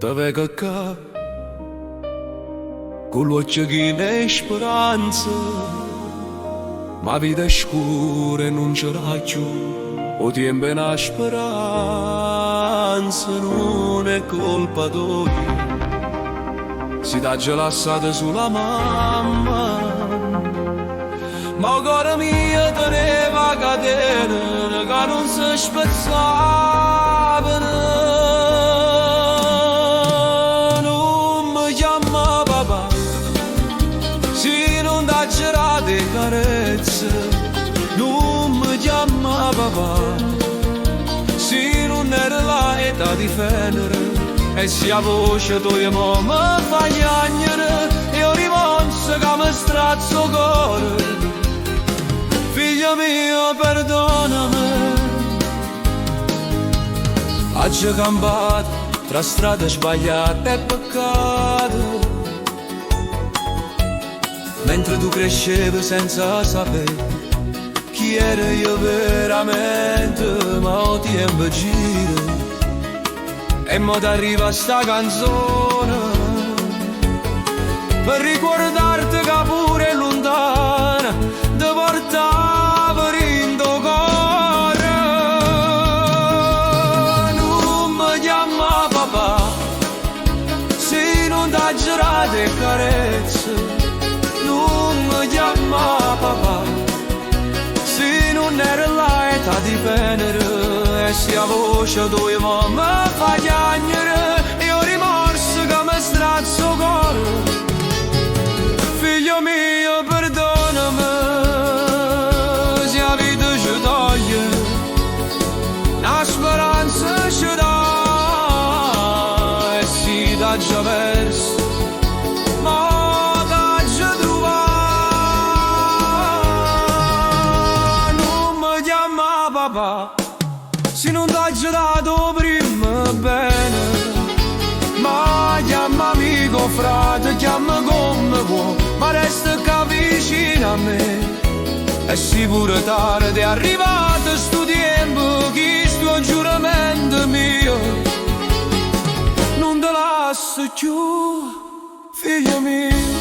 T'aveva che con l'occhio che ne speranza, ma vita scura non c'era più, o tempo è una speranza, non è colpa tua. Si t'ha già lasciata sulla mamma, ma ancora mia teneva catena che non si spezzava. Le carezze, non mi chiama papà, se non era l'età di Venere, e se la voce tua mi fa piangere, io rimonso che mi strazzo cuore. Figlio mio, perdonami, oggi cambiato tra strade sbagliate e peccato. Mentre tu crescevi senza sapere chi ero io veramente, ma ho tempo giro e mo t'arriva sta canzone per ricordarti che pure lontana ti portava in tuo cuore. Non mi chiama papà se non t'ha girato e carezze, non mi chiama papà se non era l'età di Venere, e se la voce tua mi fa piangere, io rimorso che mi strazzo cuore. Figlio mio, perdonami se la vita ci toglie una speranza, ci dà e si dà già verso, se non t'ha dato prima bene, ma chiama amico, frate, chiama come può, ma resta qua vicino a me. E sicuro tardi è arrivato sto tempo che sto giuramento mio non te lascio più, figlio mio.